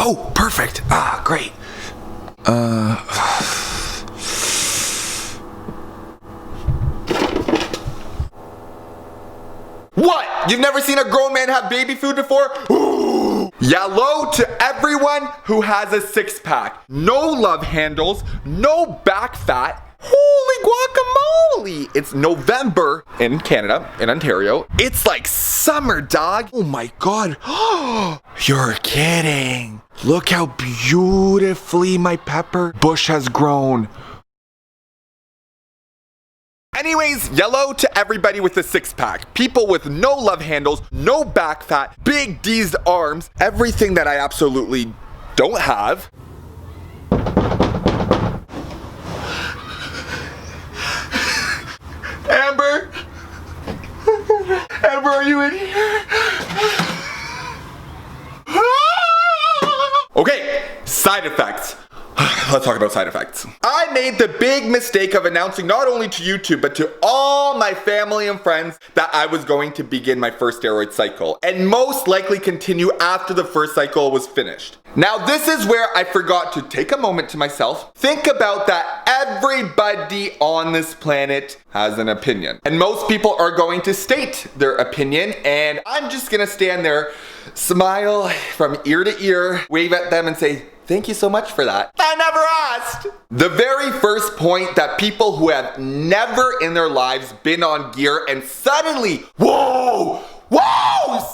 Oh, perfect. Ah, great. What? You've never seen a grown man have baby food before? Ooh. Yellow to everyone who has a six-pack. No love handles, no back fat. Holy guacamole! It's November in Canada, in Ontario. It's like summer, dog. Oh my God. You're kidding. Look how beautifully my pepper bush has grown. Anyways, yellow to everybody with a six-pack. People with no love handles, no back fat, big D's arms, everything that I absolutely don't have. Amber? Amber, are you in here? Okay, side effects. Let's talk about side effects. I made the big mistake of announcing not only to YouTube, but to all my family and friends that I was going to begin my first steroid cycle, and most likely continue after the first cycle was finished. Now, this is where I forgot to take a moment to myself, think about that everybody on this planet has an opinion. And most people are going to state their opinion, and I'm just gonna stand there, smile from ear to ear, wave at them and say, thank you so much for that. I never asked. The very first point that people who have never in their lives been on gear and suddenly, whoa,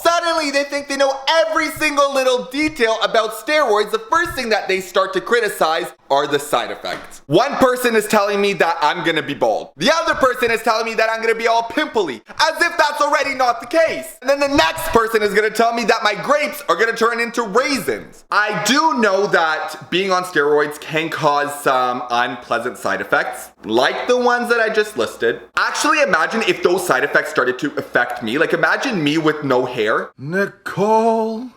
suddenly they think they know every single little detail about steroids, the first thing that they start to criticize are the side effects. One person is telling me that I'm gonna be bald. The other person is telling me that I'm gonna be all pimply, as if that's already not the case. And then the next person is gonna tell me that my grapes are gonna turn into raisins. I do know that being on steroids can cause some unpleasant side effects, like the ones that I just listed. Actually, imagine if those side effects started to affect me. Like, imagine me with no hair. Nicole,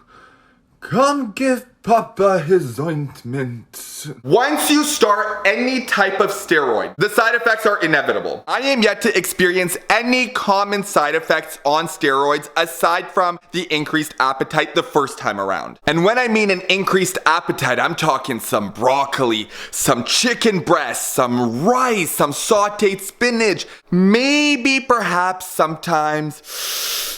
come give Papa his ointment. Once you start any type of steroid, the side effects are inevitable. I am yet to experience any common side effects on steroids aside from the increased appetite the first time around. And when I mean an increased appetite, I'm talking some broccoli, some chicken breast, some rice, some sauteed spinach, maybe perhaps sometimes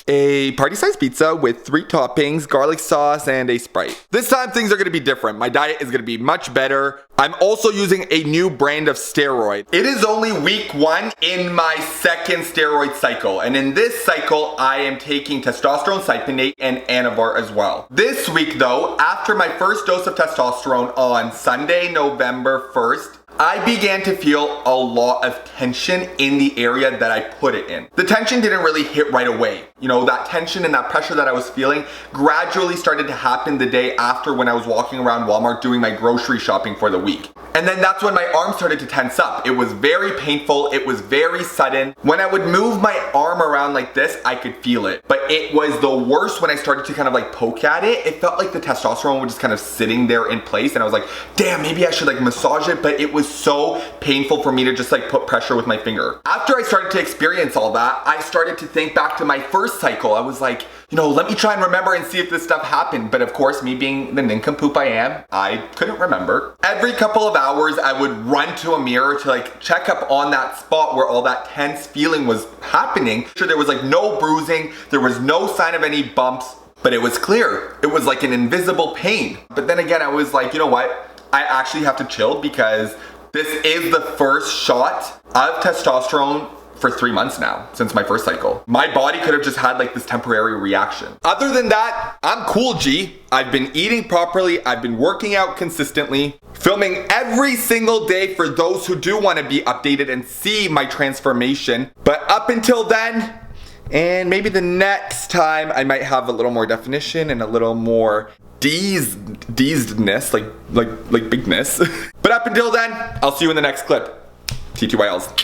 a party-sized pizza with 3 toppings, garlic sauce, and a Sprite. This time things are gonna be different. My diet is gonna be much better. I'm also using a new brand of steroid. It is only week 1 in my second steroid cycle. And in this cycle, I am taking testosterone, cypionate, and Anavar as well. This week though, after my first dose of testosterone on Sunday, November 1st, I began to feel a lot of tension in the area that I put it in. The tension didn't really hit right away. You know, that tension and that pressure that I was feeling gradually started to happen the day after when I was walking around Walmart doing my grocery shopping for the week. And then that's when my arm started to tense up. It was very painful. It was very sudden. When I would move my arm around like this, I could feel it. But it was the worst when I started to kind of like poke at it. It felt like the testosterone was just kind of sitting there in place. And I was like, damn, maybe I should like massage it. But it was so painful for me to just like put pressure with my finger. After I started to experience all that, I started to think back to my first cycle. I was like, you know, let me try and remember and see if this stuff happened. But of course, me being the nincompoop I am, I couldn't remember. Every couple of hours, I would run to a mirror to like check up on that spot where all that tense feeling was happening. Sure, there was like no bruising, there was no sign of any bumps, but it was clear. It was like an invisible pain. But then again, I was like, you know what? I actually have to chill because this is the first shot of testosterone for 3 months now, since my first cycle. My body could have just had like this temporary reaction. Other than that, I'm cool, G. I've been eating properly, I've been working out consistently, filming every single day for those who do want to be updated and see my transformation. But up until then, and maybe the next time, I might have a little more definition and a little more deesedness, like bigness. But up until then, I'll see you in the next clip. TTYLs.